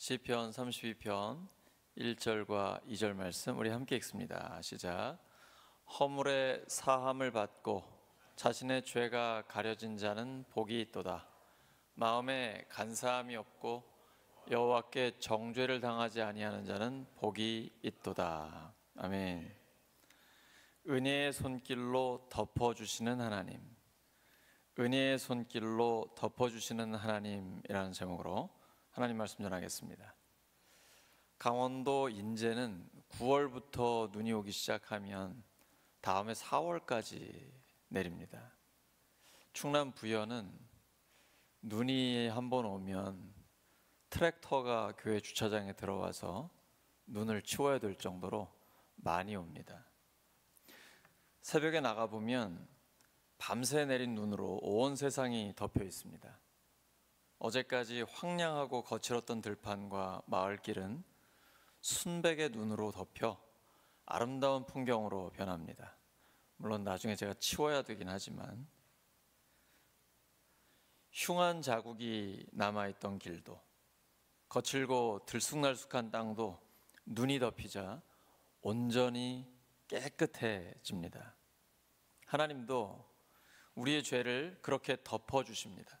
시편 32편 1절과 2절 말씀 우리 함께 읽습니다. 시작. 허물의 사함을 받고 자신의 죄가 가려진 자는 복이 있도다. 마음에 간사함이 없고 여호와께 정죄를 당하지 아니하는 자는 복이 있도다. 아멘. 은혜의 손길로 덮어주시는 하나님, 은혜의 손길로 덮어주시는 하나님이라는 제목으로 하나님 말씀 전하겠습니다. 강원도 인제는 9월부터 눈이 오기 시작하면 다음에 4월까지 내립니다. 충남 부여는 눈이 한번 오면 트랙터가 교회 주차장에 들어와서 눈을 치워야 될 정도로 많이 옵니다. 새벽에 나가보면 밤새 내린 눈으로 온 세상이 덮여 있습니다. 어제까지 황량하고 거칠었던 들판과 마을길은 순백의 눈으로 덮여 아름다운 풍경으로 변합니다. 물론 나중에 제가 치워야 되긴 하지만 흉한 자국이 남아있던 길도 거칠고 들쑥날쑥한 땅도 눈이 덮이자 온전히 깨끗해집니다. 하나님도 우리의 죄를 그렇게 덮어주십니다.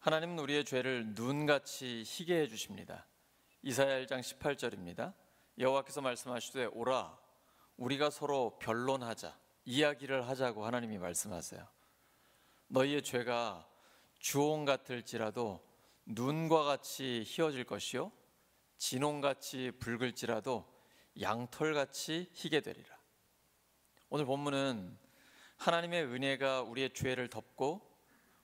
하나님은 우리의 죄를 눈같이 희게 해주십니다. 이사야 1장 18절입니다. 여호와께서 말씀하시되 오라 우리가 서로 변론하자, 이야기를 하자고 하나님이 말씀하세요. 너희의 죄가 주홍 같을지라도 눈과 같이 희어질 것이요 진홍같이 붉을지라도 양털같이 희게 되리라. 오늘 본문은 하나님의 은혜가 우리의 죄를 덮고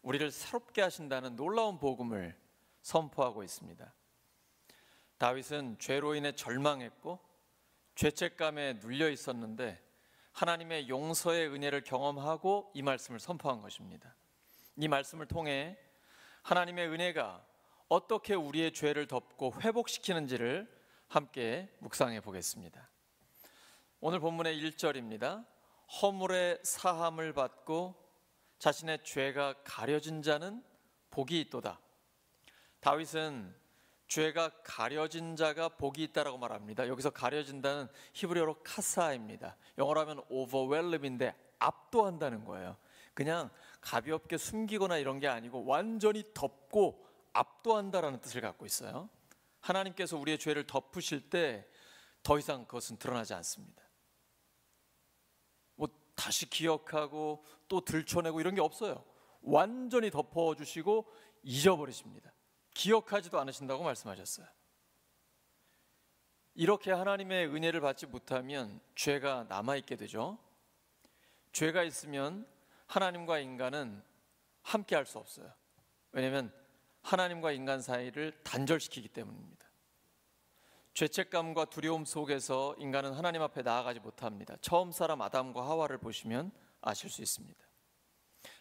우리를 새롭게 하신다는 놀라운 복음을 선포하고 있습니다. 다윗은 죄로 인해 절망했고 죄책감에 눌려 있었는데 하나님의 용서의 은혜를 경험하고 이 말씀을 선포한 것입니다. 이 말씀을 통해 하나님의 은혜가 어떻게 우리의 죄를 덮고 회복시키는지를 함께 묵상해 보겠습니다. 오늘 본문의 1절입니다. 허물의 사함을 받고 자신의 죄가 가려진 자는 복이 있도다. 다윗은 죄가 가려진 자가 복이 있다라고 말합니다. 여기서 가려진다는 히브리어로 카사입니다. 영어로 하면 overwhelm인데 압도한다는 거예요. 그냥 가볍게 숨기거나 이런 게 아니고 완전히 덮고 압도한다라는 뜻을 갖고 있어요. 하나님께서 우리의 죄를 덮으실 때 더 이상 그것은 드러나지 않습니다. 다시 기억하고 또 들춰내고 이런 게 없어요. 완전히 덮어주시고 잊어버리십니다. 기억하지도 않으신다고 말씀하셨어요. 이렇게 하나님의 은혜를 받지 못하면 죄가 남아있게 되죠. 죄가 있으면 하나님과 인간은 함께 할 수 없어요. 왜냐하면 하나님과 인간 사이를 단절시키기 때문입니다. 죄책감과 두려움 속에서 인간은 하나님 앞에 나아가지 못합니다. 처음 사람 아담과 하와를 보시면 아실 수 있습니다.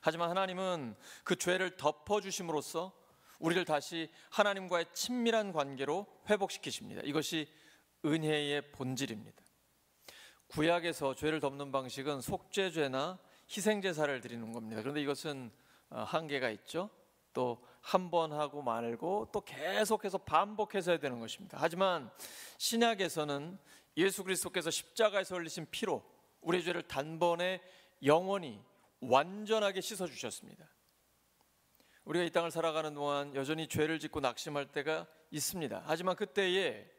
하지만 하나님은 그 죄를 덮어주심으로써 우리를 다시 하나님과의 친밀한 관계로 회복시키십니다. 이것이 은혜의 본질입니다. 구약에서 죄를 덮는 방식은 속죄죄나 희생제사를 드리는 겁니다. 그런데 이것은 한계가 있죠. 또 한 번 하고 말고 또 계속해서 반복해서 해야 되는 것입니다. 하지만 신약에서는 예수 그리스도께서 십자가에서 흘리신 피로 우리의 죄를 단번에 영원히 완전하게 씻어주셨습니다. 우리가 이 땅을 살아가는 동안 여전히 죄를 짓고 낙심할 때가 있습니다. 하지만 그때에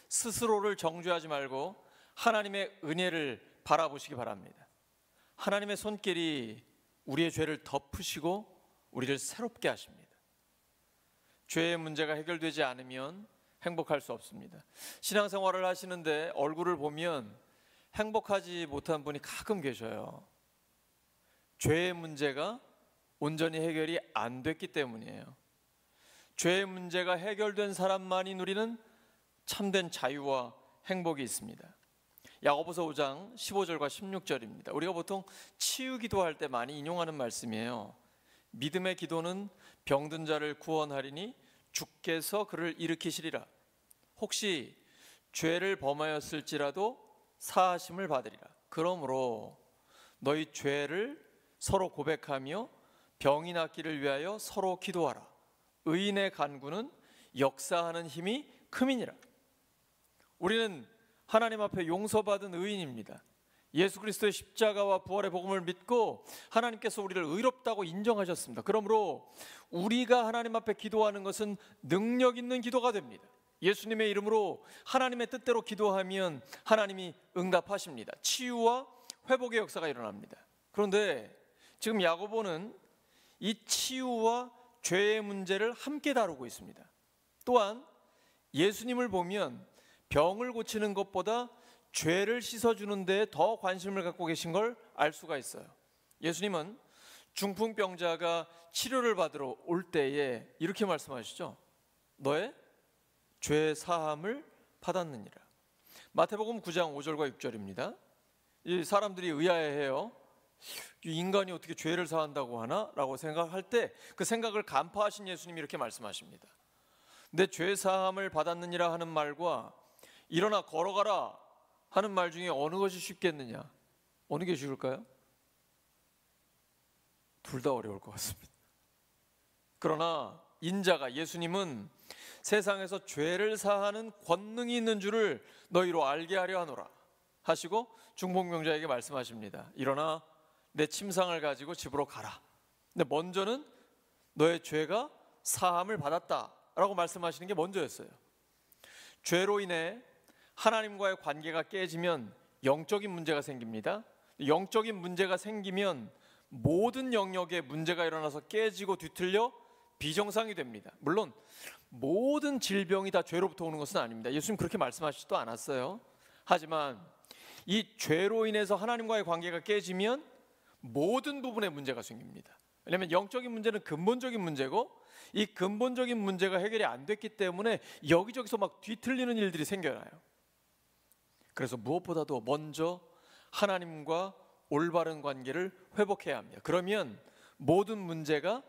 스스로를 정죄하지 말고 하나님의 은혜를 바라보시기 바랍니다. 하나님의 손길이 우리의 죄를 덮으시고 우리를 새롭게 하십니다. 죄의 문제가 해결되지 않으면 행복할 수 없습니다. 신앙생활을 하시는데 얼굴을 보면 행복하지 못한 분이 가끔 계셔요. 죄의 문제가 온전히 해결이 안 됐기 때문이에요. 죄의 문제가 해결된 사람만이 누리는 참된 자유와 행복이 있습니다. 야고보서 5장 15절과 16절입니다. 우리가 보통 치유 기도할 때 많이 인용하는 말씀이에요. 믿음의 기도는 병든 자를 구원하리니 주께서 그를 일으키시리라. 혹시 죄를 범하였을지라도 사하심을 받으리라. 그러므로 너희 죄를 서로 고백하며 병이 낫기를 위하여 서로 기도하라. 의인의 간구는 역사하는 힘이 큼이니라. 우리는 하나님 앞에 용서받은 의인입니다. 예수 그리스도의 십자가와 부활의 복음을 믿고 하나님께서 우리를 의롭다고 인정하셨습니다. 그러므로 우리가 하나님 앞에 기도하는 것은 능력 있는 기도가 됩니다. 예수님의 이름으로 하나님의 뜻대로 기도하면 하나님이 응답하십니다. 치유와 회복의 역사가 일어납니다. 그런데 지금 야고보는 이 치유와 죄의 문제를 함께 다루고 있습니다. 또한 예수님을 보면 병을 고치는 것보다 죄를 씻어주는 데에 더 관심을 갖고 계신 걸 알 수가 있어요. 예수님은 중풍병자가 치료를 받으러 올 때에 이렇게 말씀하시죠. 너의 죄 사함을 받았느니라. 마태복음 9장 5절과 6절입니다. 이 사람들이 의아해해요. 인간이 어떻게 죄를 사한다고 하나? 라고 생각할 때 그 생각을 간파하신 예수님이 이렇게 말씀하십니다. 내 죄 사함을 받았느니라 하는 말과 일어나 걸어가라 하는 말 중에 어느 것이 쉽겠느냐? 어느 게 쉬울까요? 둘 다 어려울 것 같습니다. 그러나 인자가 예수님은 세상에서 죄를 사하는 권능이 있는 줄을 너희로 알게 하려 하노라 하시고 중풍병자에게 말씀하십니다. 일어나 내 침상을 가지고 집으로 가라. 근데 먼저는 너의 죄가 사함을 받았다라고 말씀하시는 게 먼저였어요. 죄로 인해 하나님과의 관계가 깨지면 영적인 문제가 생깁니다. 영적인 문제가 생기면 모든 영역에 문제가 일어나서 깨지고 뒤틀려 비정상이 됩니다. 물론 모든 질병이 다 죄로부터 오는 것은 아닙니다. 예수님 그렇게 말씀하시지도 않았어요. 하지만 이 죄로 인해서 하나님과의 관계가 깨지면 모든 부분에 문제가 생깁니다. 왜냐하면 영적인 문제는 근본적인 문제고 이 근본적인 문제가 해결이 안 됐기 때문에 여기저기서 막 뒤틀리는 일들이 생겨나요. 그래서 무엇보다도 먼저 하나님과 올바른 관계를 회복해야 합니다. 그러면 모든 문제가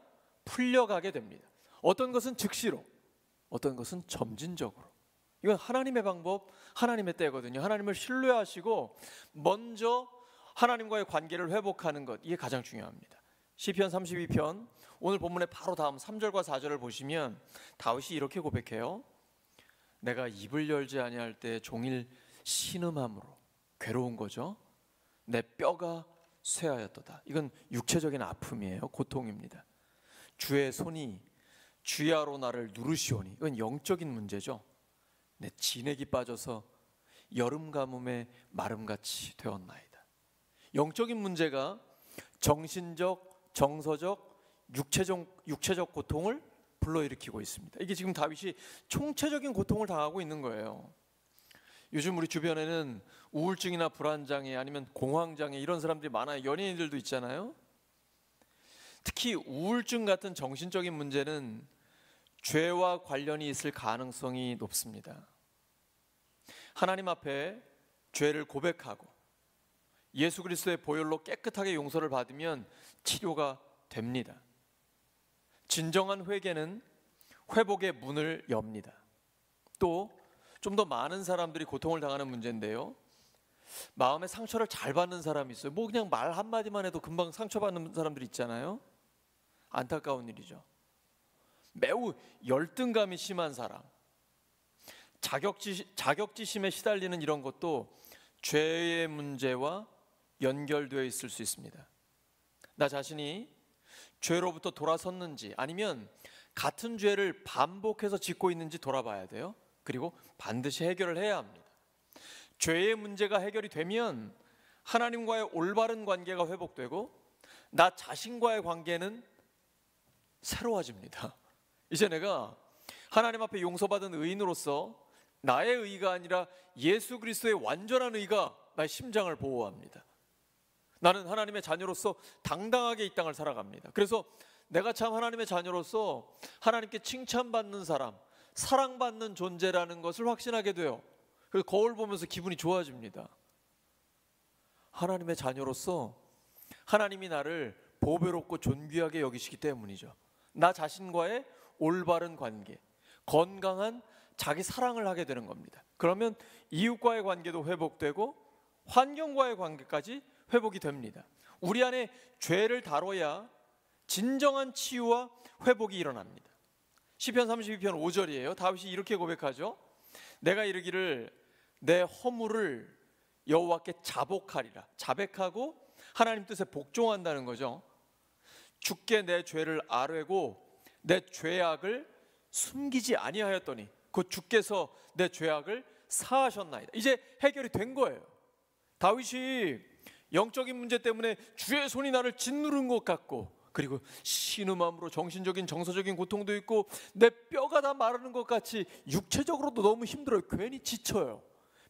풀려가게 됩니다. 어떤 것은 즉시로, 어떤 것은 점진적으로. 이건 하나님의 방법, 하나님의 때거든요. 하나님을 신뢰하시고 먼저 하나님과의 관계를 회복하는 것, 이게 가장 중요합니다. 시편 32편 오늘 본문의 바로 다음 3절과 4절을 보시면 다윗이 이렇게 고백해요. 내가 입을 열지 아니할 때 종일 신음함으로, 괴로운 거죠. 내 뼈가 쇠하였도다. 이건 육체적인 아픔이에요. 고통입니다. 주의 손이 주야로 나를 누르시오니, 이건 영적인 문제죠. 내 진액이 빠져서 여름 가뭄에 마름같이 되었나이다. 영적인 문제가 정신적, 정서적, 육체적 고통을 불러일으키고 있습니다. 이게 지금 다윗이 총체적인 고통을 당하고 있는 거예요. 요즘 우리 주변에는 우울증이나 불안장애 아니면 공황장애 이런 사람들이 많아요. 연예인들도 있잖아요. 특히 우울증 같은 정신적인 문제는 죄와 관련이 있을 가능성이 높습니다. 하나님 앞에 죄를 고백하고 예수 그리스도의 보혈로 깨끗하게 용서를 받으면 치료가 됩니다. 진정한 회개는 회복의 문을 엽니다. 또 좀 더 많은 사람들이 고통을 당하는 문제인데요. 마음의 상처를 잘 받는 사람이 있어요. 뭐 그냥 말 한마디만 해도 금방 상처받는 사람들이 있잖아요. 안타까운 일이죠. 매우 열등감이 심한 사람, 자격지심에 시달리는 이런 것도 죄의 문제와 연결되어 있을 수 있습니다. 나 자신이 죄로부터 돌아섰는지 아니면 같은 죄를 반복해서 짓고 있는지 돌아봐야 돼요. 그리고 반드시 해결을 해야 합니다. 죄의 문제가 해결이 되면 하나님과의 올바른 관계가 회복되고 나 자신과의 관계는 새로워집니다. 이제 내가 하나님 앞에 용서받은 의인으로서 나의 의가 아니라 예수 그리스도의 완전한 의가 나의 심장을 보호합니다. 나는 하나님의 자녀로서 당당하게 이 땅을 살아갑니다. 그래서 내가 참 하나님의 자녀로서 하나님께 칭찬받는 사람, 사랑받는 존재라는 것을 확신하게 돼요. 그래서 거울 보면서 기분이 좋아집니다. 하나님의 자녀로서 하나님이 나를 보배롭고 존귀하게 여기시기 때문이죠. 나 자신과의 올바른 관계, 건강한 자기 사랑을 하게 되는 겁니다. 그러면 이웃과의 관계도 회복되고 환경과의 관계까지 회복이 됩니다. 우리 안에 죄를 다뤄야 진정한 치유와 회복이 일어납니다. 시편 32편 5절이에요. 다윗이 이렇게 고백하죠. 내가 이르기를 내 허물을 여호와께 자복하리라. 자백하고 하나님 뜻에 복종한다는 거죠. 주께 내 죄를 아뢰고 내 죄악을 숨기지 아니하였더니 곧 주께서 내 죄악을 사하셨나이다. 이제 해결이 된 거예요. 다윗이 영적인 문제 때문에 주의 손이 나를 짓누른 것 같고, 그리고 신음함으로 정신적인 정서적인 고통도 있고 내 뼈가 다 마르는 것 같이 육체적으로도 너무 힘들어요. 괜히 지쳐요.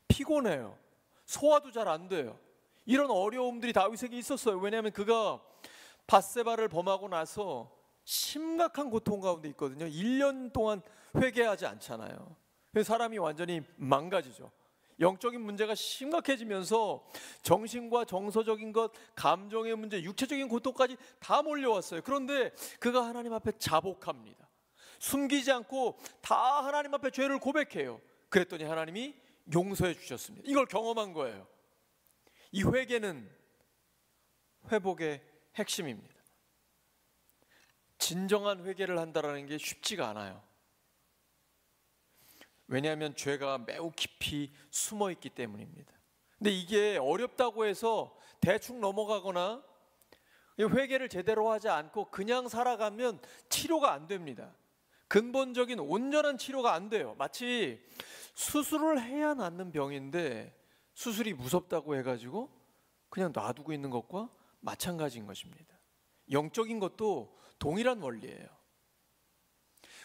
피곤해요. 소화도 잘 안 돼요. 이런 어려움들이 다윗에게 있었어요. 왜냐하면 그가 밧세바를 범하고 나서 심각한 고통 가운데 있거든요. 1년 동안 회개하지 않잖아요. 사람이 완전히 망가지죠. 영적인 문제가 심각해지면서 정신과 정서적인 것, 감정의 문제, 육체적인 고통까지 다 몰려왔어요. 그런데 그가 하나님 앞에 자복합니다. 숨기지 않고 다 하나님 앞에 죄를 고백해요. 그랬더니 하나님이 용서해 주셨습니다. 이걸 경험한 거예요. 이 회개는 회복의 핵심입니다. 진정한 회개를 한다는 게 쉽지가 않아요. 왜냐하면 죄가 매우 깊이 숨어 있기 때문입니다. 근데 이게 어렵다고 해서 대충 넘어가거나 회개를 제대로 하지 않고 그냥 살아가면 치료가 안 됩니다. 근본적인 온전한 치료가 안 돼요. 마치 수술을 해야 낫는 병인데 수술이 무섭다고 해가지고 그냥 놔두고 있는 것과 마찬가지인 것입니다. 영적인 것도 동일한 원리예요.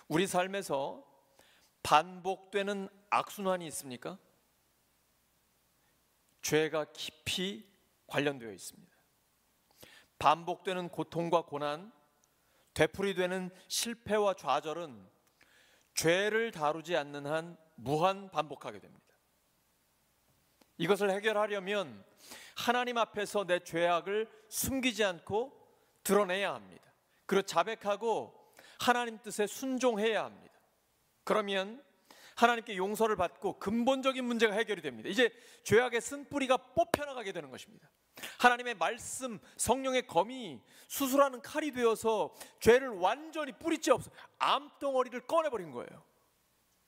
우리 삶에서 반복되는 악순환이 있습니까? 죄가 깊이 관련되어 있습니다. 반복되는 고통과 고난, 되풀이되는 실패와 좌절은 죄를 다루지 않는 한 무한 반복하게 됩니다. 이것을 해결하려면 하나님 앞에서 내 죄악을 숨기지 않고 드러내야 합니다. 그리고 자백하고 하나님 뜻에 순종해야 합니다. 그러면 하나님께 용서를 받고 근본적인 문제가 해결이 됩니다. 이제 죄악의 쓴뿌리가 뽑혀나가게 되는 것입니다. 하나님의 말씀, 성령의 검이 수술하는 칼이 되어서 죄를 완전히 뿌리째 없어 암덩어리를 꺼내버린 거예요.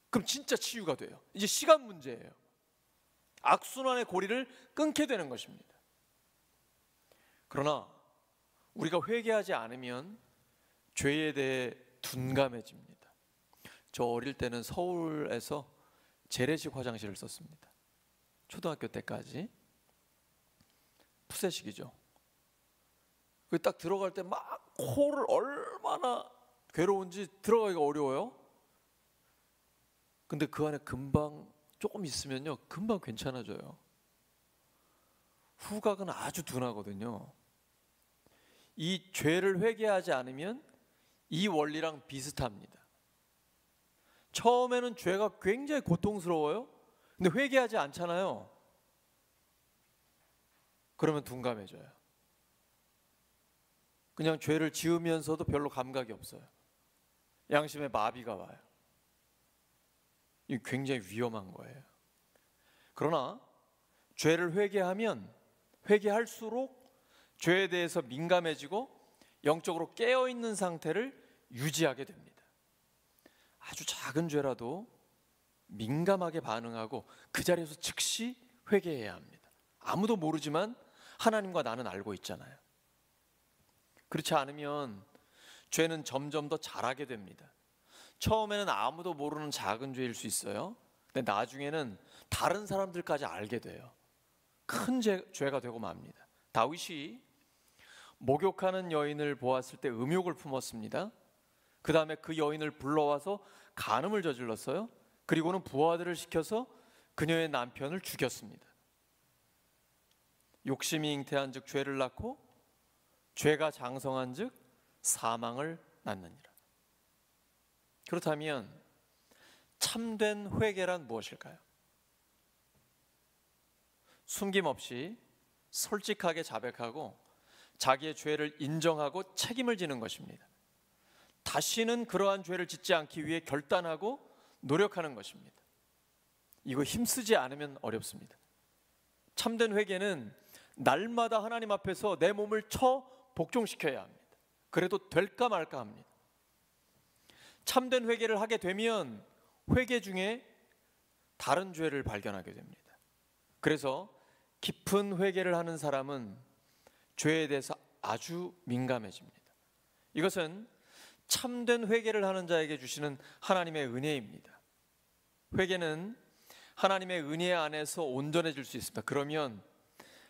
그럼 진짜 치유가 돼요. 이제 시간 문제예요. 악순환의 고리를 끊게 되는 것입니다. 그러나 우리가 회개하지 않으면 죄에 대해 둔감해집니다. 저 어릴 때는 서울에서 재래식 화장실을 썼습니다. 초등학교 때까지. 푸세식이죠. 그 딱 들어갈 때 막 코를 얼마나 괴로운지 들어가기가 어려워요. 근데 그 안에 금방 조금 있으면요, 금방 괜찮아져요. 후각은 아주 둔하거든요. 이 죄를 회개하지 않으면 이 원리랑 비슷합니다. 처음에는 죄가 굉장히 고통스러워요. 근데 회개하지 않잖아요. 그러면 둔감해져요. 그냥 죄를 지으면서도 별로 감각이 없어요. 양심의 마비가 와요. 이게 굉장히 위험한 거예요. 그러나 죄를 회개하면 회개할수록 죄에 대해서 민감해지고 영적으로 깨어있는 상태를 유지하게 됩니다. 아주 작은 죄라도 민감하게 반응하고 그 자리에서 즉시 회개해야 합니다. 아무도 모르지만 하나님과 나는 알고 있잖아요. 그렇지 않으면 죄는 점점 더 잘하게 됩니다. 처음에는 아무도 모르는 작은 죄일 수 있어요. 근데 나중에는 다른 사람들까지 알게 돼요. 큰 죄가 되고 맙니다. 다윗이 목욕하는 여인을 보았을 때 음욕을 품었습니다. 그 다음에 그 여인을 불러와서 간음을 저질렀어요. 그리고는 부하들을 시켜서 그녀의 남편을 죽였습니다. 욕심이 잉태한 즉 죄를 낳고 죄가 장성한 즉 사망을 낳느니라. 그렇다면 참된 회개란 무엇일까요? 숨김없이 솔직하게 자백하고 자기의 죄를 인정하고 책임을 지는 것입니다. 다시는 그러한 죄를 짓지 않기 위해 결단하고 노력하는 것입니다. 이거 힘쓰지 않으면 어렵습니다. 참된 회개는 날마다 하나님 앞에서 내 몸을 복종시켜야 합니다. 그래도 될까 말까 합니다. 참된 회개를 하게 되면 회개 중에 다른 죄를 발견하게 됩니다. 그래서 깊은 회개를 하는 사람은 죄에 대해서 아주 민감해집니다. 이것은 참된 회개를 하는 자에게 주시는 하나님의 은혜입니다. 회개는 하나님의 은혜 안에서 온전해질 수 있습니다. 그러면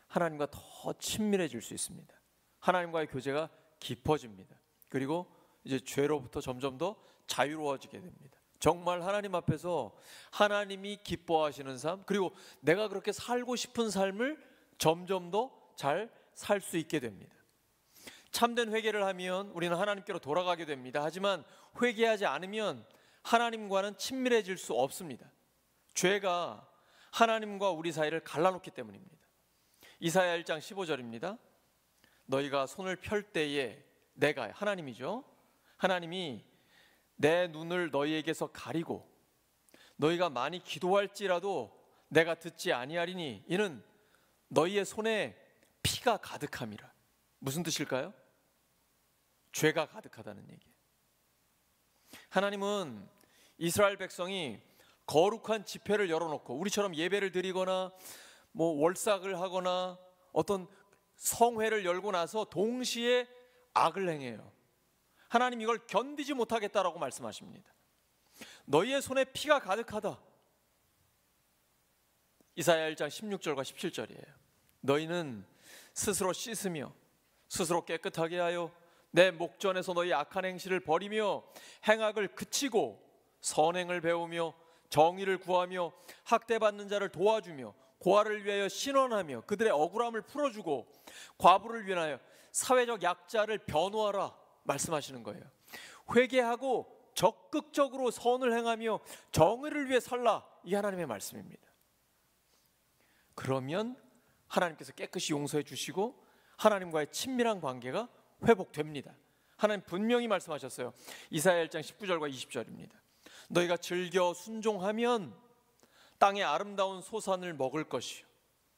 하나님과 더 친밀해질 수 있습니다. 하나님과의 교제가 깊어집니다. 그리고 이제 죄로부터 점점 더 자유로워지게 됩니다. 정말 하나님 앞에서 하나님이 기뻐하시는 삶, 그리고 내가 그렇게 살고 싶은 삶을 점점 더 잘 살 수 있게 됩니다. 참된 회개를 하면 우리는 하나님께로 돌아가게 됩니다. 하지만 회개하지 않으면 하나님과는 친밀해질 수 없습니다. 죄가 하나님과 우리 사이를 갈라놓기 때문입니다. 이사야 1장 15절입니다. 너희가 손을 펼 때에 내가, 하나님이죠, 하나님이 내 눈을 너희에게서 가리고 너희가 많이 기도할지라도 내가 듣지 아니하리니 이는 너희의 손에 피가 가득함이라. 무슨 뜻일까요? 죄가 가득하다는 얘기예요. 하나님은 이스라엘 백성이 거룩한 집회를 열어놓고 우리처럼 예배를 드리거나 월삭을 하거나 어떤 성회를 열고 나서 동시에 악을 행해요. 하나님 이걸 견디지 못하겠다라고 말씀하십니다. 너희의 손에 피가 가득하다. 이사야 1장 16절과 17절이에요. 너희는 스스로 씻으며 스스로 깨끗하게 하여 내 목전에서 너희 악한 행실을 버리며 행악을 그치고 선행을 배우며 정의를 구하며 학대받는 자를 도와주며 고아를 위하여 신원하며 그들의 억울함을 풀어주고 과부를 위하여 사회적 약자를 변호하라 말씀하시는 거예요. 회개하고 적극적으로 선을 행하며 정의를 위해 살라, 이 하나님의 말씀입니다. 그러면 하나님께서 깨끗이 용서해 주시고 하나님과의 친밀한 관계가 회복됩니다. 하나님 분명히 말씀하셨어요. 이사야 1장 19절과 20절입니다. 너희가 즐겨 순종하면 땅의 아름다운 소산을 먹을 것이요.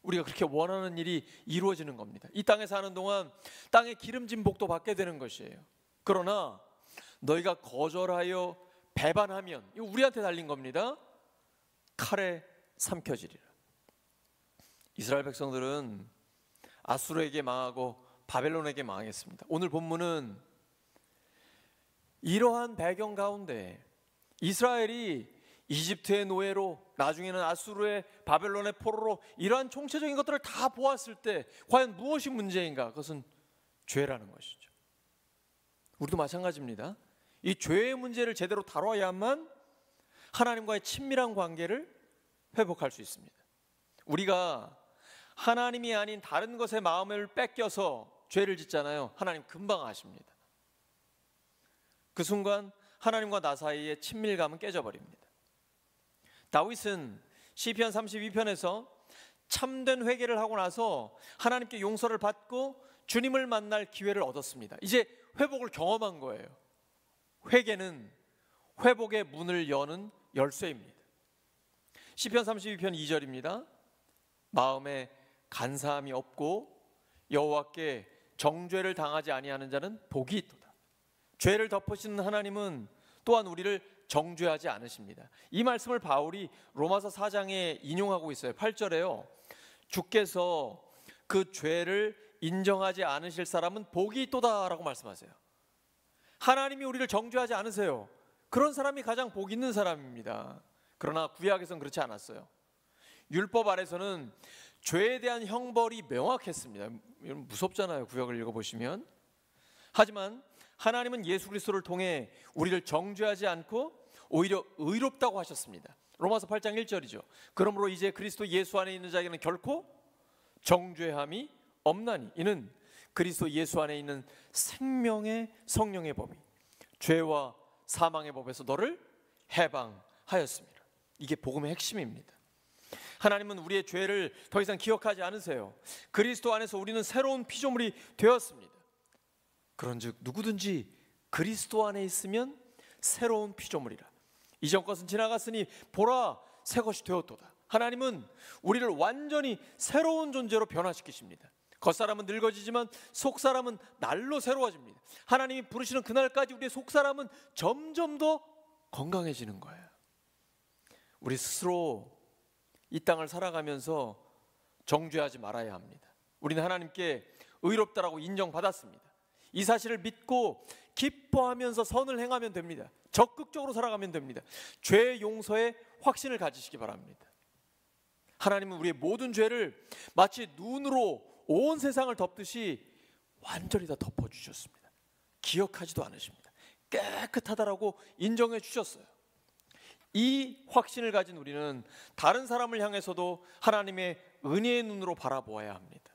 우리가 그렇게 원하는 일이 이루어지는 겁니다. 이 땅에 사는 동안 땅의 기름진 복도 받게 되는 것이에요. 그러나 너희가 거절하여 배반하면, 이거 우리한테 달린 겁니다. 칼에 삼켜지리라. 이스라엘 백성들은 아수르에게 망하고 바벨론에게 망했습니다. 오늘 본문은 이러한 배경 가운데 이스라엘이 이집트의 노예로, 나중에는 아수르의 바벨론의 포로로, 이러한 총체적인 것들을 다 보았을 때 과연 무엇이 문제인가? 그것은 죄라는 것이죠. 우리도 마찬가지입니다. 이 죄의 문제를 제대로 다뤄야만 하나님과의 친밀한 관계를 회복할 수 있습니다. 우리가 하나님이 아닌 다른 것에 마음을 뺏겨서 죄를 짓잖아요. 하나님 금방 아십니다. 그 순간 하나님과 나 사이의 친밀감은 깨져버립니다. 다윗은 시편 32편에서 참된 회개를 하고 나서 하나님께 용서를 받고 주님을 만날 기회를 얻었습니다. 이제 회복을 경험한 거예요. 회개는 회복의 문을 여는 열쇠입니다. 시편 32편 2절입니다. 마음에 간사함이 없고 여호와께 정죄를 당하지 아니하는 자는 복이 있도다. 죄를 덮으시는 하나님은 또한 우리를 정죄하지 않으십니다. 이 말씀을 바울이 로마서 4장에 인용하고 있어요. 8절에요. 주께서 그 죄를 인정하지 않으실 사람은 복이 있도다 라고 말씀하세요. 하나님이 우리를 정죄하지 않으세요. 그런 사람이 가장 복 있는 사람입니다. 그러나 구약에서는 그렇지 않았어요. 율법 아래서는 죄에 대한 형벌이 명확했습니다. 무섭잖아요, 구약을 읽어보시면. 하지만 하나님은 예수 그리스도를 통해 우리를 정죄하지 않고 오히려 의롭다고 하셨습니다. 로마서 8장 1절이죠. 그러므로 이제 그리스도 예수 안에 있는 자에게는 결코 정죄함이 없나니 이는 그리스도 예수 안에 있는 생명의 성령의 법이 죄와 사망의 법에서 너를 해방하였습니다. 이게 복음의 핵심입니다. 하나님은 우리의 죄를 더 이상 기억하지 않으세요. 그리스도 안에서 우리는 새로운 피조물이 되었습니다. 그런즉 누구든지 그리스도 안에 있으면 새로운 피조물이라. 이전 것은 지나갔으니 보라 새 것이 되었도다. 하나님은 우리를 완전히 새로운 존재로 변화시키십니다. 겉사람은 늙어지지만 속사람은 날로 새로워집니다. 하나님이 부르시는 그날까지 우리의 속사람은 점점 더 건강해지는 거예요. 우리 스스로 이 땅을 살아가면서 정죄하지 말아야 합니다. 우리는 하나님께 의롭다라고 인정받았습니다. 이 사실을 믿고 기뻐하면서 선을 행하면 됩니다. 적극적으로 살아가면 됩니다. 죄 용서에 확신을 가지시기 바랍니다. 하나님은 우리의 모든 죄를 마치 눈으로 온 세상을 덮듯이 완전히 다 덮어주셨습니다. 기억하지도 않으십니다. 깨끗하다라고 인정해 주셨어요. 이 확신을 가진 우리는 다른 사람을 향해서도 하나님의 은혜의 눈으로 바라보아야 합니다.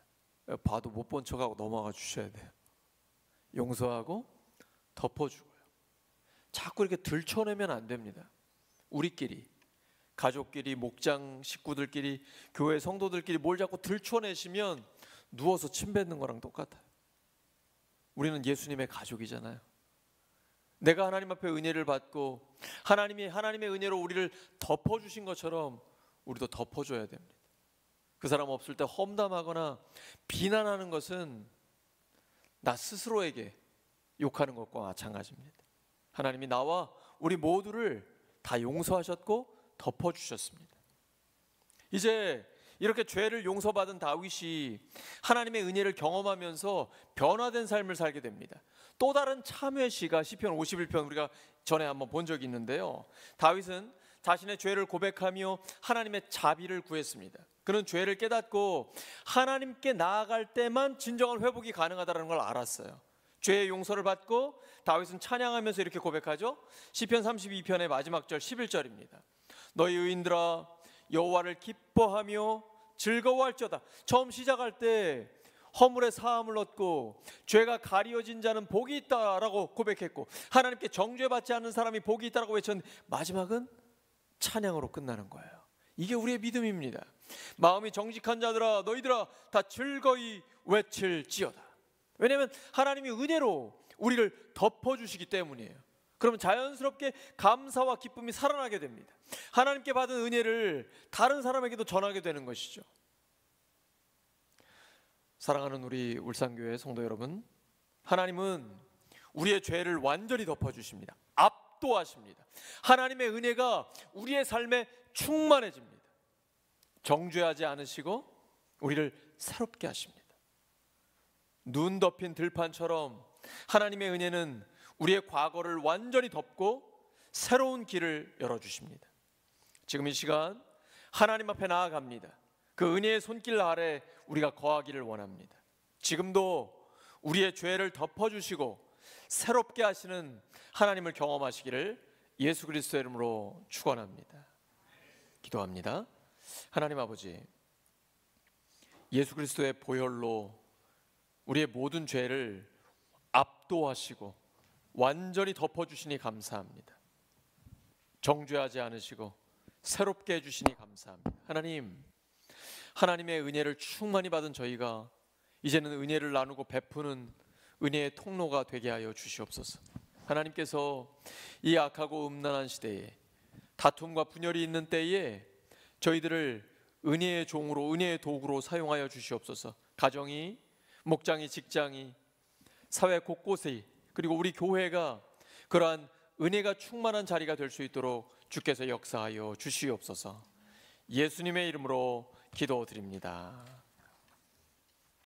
봐도 못 본 척하고 넘어가 주셔야 돼요. 용서하고 덮어주고요. 자꾸 이렇게 들춰내면 안 됩니다. 우리끼리, 가족끼리, 목장 식구들끼리, 교회 성도들끼리 뭘 자꾸 들춰내시면 누워서 침 뱉는 거랑 똑같아요. 우리는 예수님의 가족이잖아요. 내가 하나님 앞에 은혜를 받고 하나님이 하나님의 은혜로 우리를 덮어주신 것처럼 우리도 덮어줘야 됩니다. 그 사람 없을 때 험담하거나 비난하는 것은 나 스스로에게 욕하는 것과 마찬가지입니다. 하나님이 나와 우리 모두를 다 용서하셨고 덮어주셨습니다. 이제 이렇게 죄를 용서받은 다윗이 하나님의 은혜를 경험하면서 변화된 삶을 살게 됩니다. 또 다른 참회 시가 시편 51편 우리가 전에 한번 본 적이 있는데요. 다윗은 자신의 죄를 고백하며 하나님의 자비를 구했습니다. 그는 죄를 깨닫고 하나님께 나아갈 때만 진정한 회복이 가능하다는 걸 알았어요. 죄의 용서를 받고 다윗은 찬양하면서 이렇게 고백하죠. 시편 32편의 마지막 절 11절입니다. 너희 의인들아 여호와를 기뻐하며 즐거워할지어다. 처음 시작할 때 허물의 사함을 얻고 죄가 가리워진 자는 복이 있다라고 고백했고 하나님께 정죄받지 않는 사람이 복이 있다라고 외쳤는데 마지막은 찬양으로 끝나는 거예요. 이게 우리의 믿음입니다. 마음이 정직한 자들아 너희들아 다 즐거이 외칠지어다. 왜냐하면 하나님이 은혜로 우리를 덮어주시기 때문이에요. 그러면 자연스럽게 감사와 기쁨이 살아나게 됩니다. 하나님께 받은 은혜를 다른 사람에게도 전하게 되는 것이죠. 사랑하는 우리 울산교회 성도 여러분, 하나님은 우리의 죄를 완전히 덮어주십니다. 압도하십니다. 하나님의 은혜가 우리의 삶에 충만해집니다. 정죄하지 않으시고 우리를 새롭게 하십니다. 눈 덮인 들판처럼 하나님의 은혜는 우리의 과거를 완전히 덮고 새로운 길을 열어주십니다. 지금 이 시간 하나님 앞에 나아갑니다. 그 은혜의 손길 아래 우리가 거하기를 원합니다. 지금도 우리의 죄를 덮어주시고 새롭게 하시는 하나님을 경험하시기를 예수 그리스도의 이름으로 축원합니다. 기도합니다. 하나님 아버지, 예수 그리스도의 보혈로 우리의 모든 죄를 압도하시고 완전히 덮어주시니 감사합니다. 정죄하지 않으시고 새롭게 해주시니 감사합니다. 하나님, 하나님의 은혜를 충만히 받은 저희가 이제는 은혜를 나누고 베푸는 은혜의 통로가 되게 하여 주시옵소서. 하나님께서 이 악하고 음란한 시대에 다툼과 분열이 있는 때에 저희들을 은혜의 종으로 은혜의 도구로 사용하여 주시옵소서. 가정이, 목장이, 직장이, 사회 곳곳에 그리고 우리 교회가 그러한 은혜가 충만한 자리가 될 수 있도록 주께서 역사하여 주시옵소서. 예수님의 이름으로 기도드립니다.